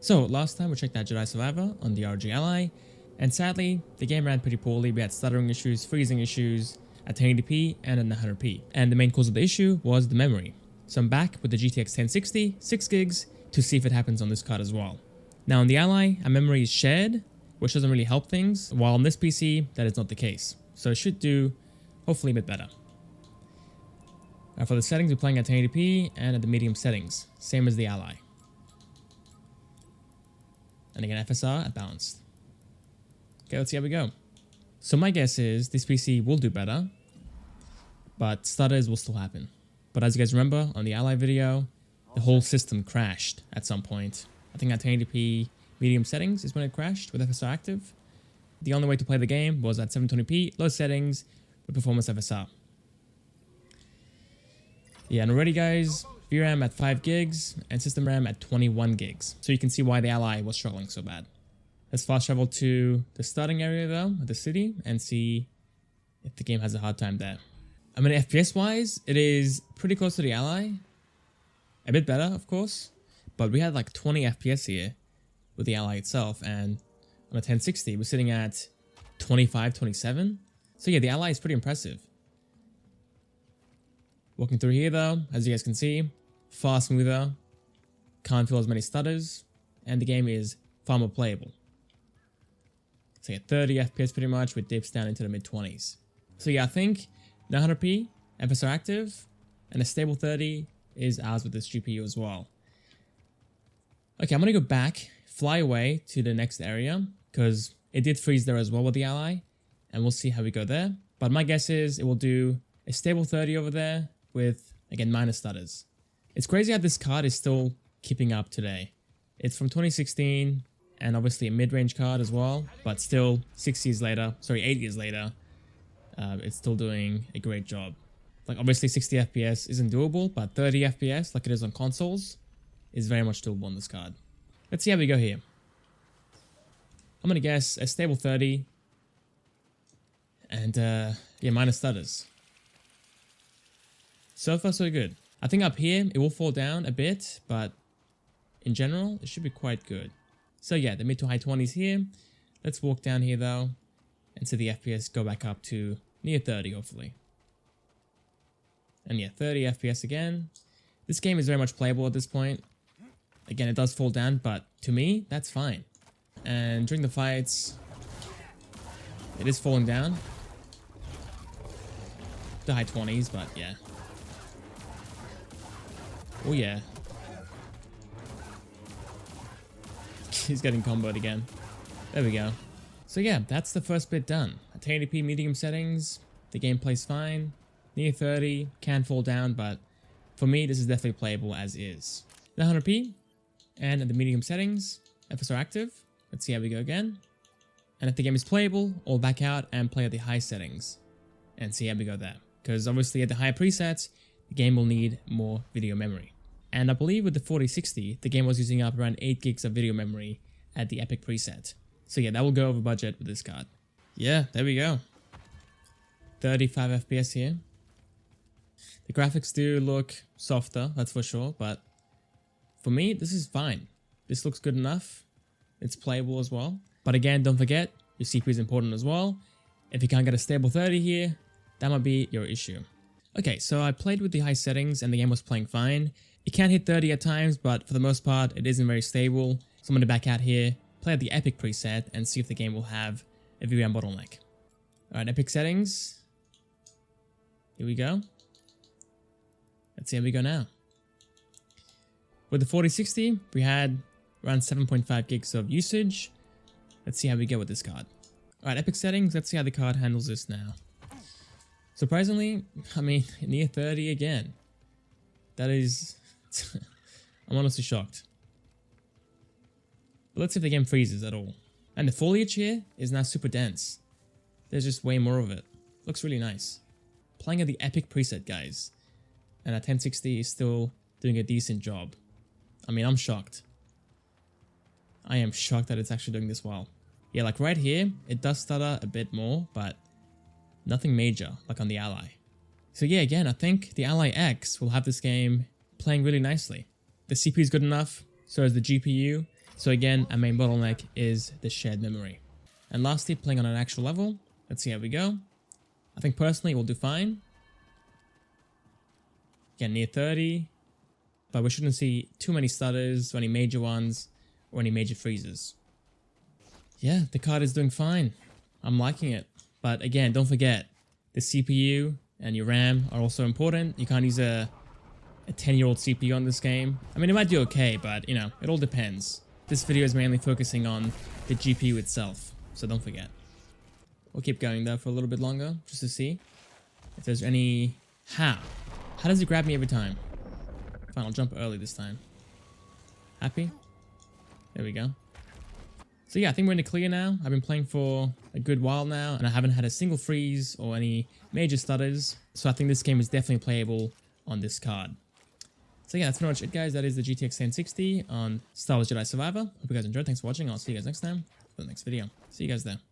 So last time we checked out Jedi Survivor on the ROG Ally, and sadly the game ran pretty poorly. We had stuttering issues, freezing issues at 1080p and at 900p, and the main cause of the issue was the memory. So I'm back with the GTX 1060, 6 gigs, to see if it happens on this card as well. Now on the Ally, our memory is shared, which doesn't really help things, while on this PC, that is not the case. So it should do, hopefully, a bit better. Now for the settings, we're playing at 1080p and at the medium settings, same as the Ally. And again, FSR at balanced. Okay, let's see how we go. So my guess is this PC will do better, but stutters will still happen. But as you guys remember, on the Ally video, the whole system crashed at some point. I think at 1080p medium settings is when it crashed with FSR active. The only way to play the game was at 720p, low settings, with performance FSR. Yeah, and already guys, VRAM at 5 gigs and system RAM at 21 gigs. So you can see why the Ally was struggling so bad. Let's fast travel to the starting area though, the city, and see if the game has a hard time there. I mean, FPS wise, it is pretty close to the Ally. A bit better, of course, but we had like 20 FPS here with the Ally itself, and on a 1060, we're sitting at 25, 27. So yeah, the Ally is pretty impressive. Walking through here though, as you guys can see, far smoother, can't feel as many stutters, and the game is far more playable. So yeah, 30 FPS pretty much with dips down into the mid 20s. So yeah, I think 900p, FSR active, and a stable 30 is ours with this GPU as well. Okay, I'm gonna go back, fly away to the next area, because it did freeze there as well with the Ally, and we'll see how we go there. But my guess is it will do a stable 30 over there with, again, minor stutters. It's crazy how this card is still keeping up today. It's from 2016, and obviously a mid-range card as well, but still 8 years later, it's still doing a great job. Like obviously 60 FPS isn't doable, but 30 FPS like it is on consoles is very much doable on this card. Let's see how we go here. I'm gonna guess a stable 30 and yeah, minor stutters. So far so good. I think up here it will fall down a bit, but in general it should be quite good. So yeah, the mid to high 20s here. Let's walk down here though and see the FPS go back up to near 30 hopefully. And yeah, 30 FPS again. This game is very much playable at this point. Again, it does fall down, but to me, that's fine. And during the fights, it is falling down. The high 20s, but yeah. Oh yeah. He's getting comboed again. There we go. So yeah, that's the first bit done. At 1080p medium settings, the game plays fine. Near 30, can fall down, but for me, this is definitely playable as is. 900p, and at the medium settings, FSR active. Let's see how we go again. And if the game is playable, I'll back out and play at the high settings and see how we go there. Because obviously at the higher presets, the game will need more video memory. And I believe with the 4060, the game was using up around 8 gigs of video memory at the Epic preset. So yeah, that will go over budget with this card. Yeah, there we go. 35 FPS here. The graphics do look softer, that's for sure, but for me, this is fine. This looks good enough. It's playable as well. But again, don't forget, your CPU is important as well. If you can't get a stable 30 here, that might be your issue. Okay, so I played with the high settings and the game was playing fine. It can hit 30 at times, but for the most part, it isn't very stable. So I'm going to back out here, play at the Epic preset, and see if the game will have a VRAM bottleneck. Alright, Epic settings. Here we go. Let's see how we go now. With the 4060, we had around 7.5 gigs of usage. Let's see how we go with this card. Alright, Epic settings, let's see how the card handles this now. Surprisingly, I mean, near 30 again. That is... I'm honestly shocked. But let's see if the game freezes at all. And the foliage here is now super dense. There's just way more of it. Looks really nice. Playing at the Epic preset, guys. And at 1060 is still doing a decent job. I mean, I'm shocked. I am shocked that it's actually doing this well. Yeah, like right here, it does stutter a bit more, but nothing major, like on the Ally. So yeah, again, I think the Ally X will have this game playing really nicely. The CPU is good enough, so is the GPU, So again, our main bottleneck is the shared memory. And lastly, playing on an actual level. Let's see how we go. I think personally we'll do fine. Again, near 30. But we shouldn't see too many stutters or any major ones or any major freezes. Yeah, the card is doing fine. I'm liking it. But again, don't forget, the CPU and your RAM are also important. You can't use a 10-year-old CPU on this game. I mean, it might do okay, but you know, it all depends. This video is mainly focusing on the GPU itself, so don't forget. We'll keep going there for a little bit longer, just to see if there's any... How does it grab me every time? Fine, I'll jump early this time. Happy? There we go. So yeah, I think we're in the clear now. I've been playing for a good while now, and I haven't had a single freeze or any major stutters. So I think this game is definitely playable on this card. So yeah, that's pretty much it, guys. That is the GTX 1060 on Star Wars Jedi Survivor. Hope you guys enjoyed. Thanks for watching. I'll see you guys next time for the next video. See you guys there.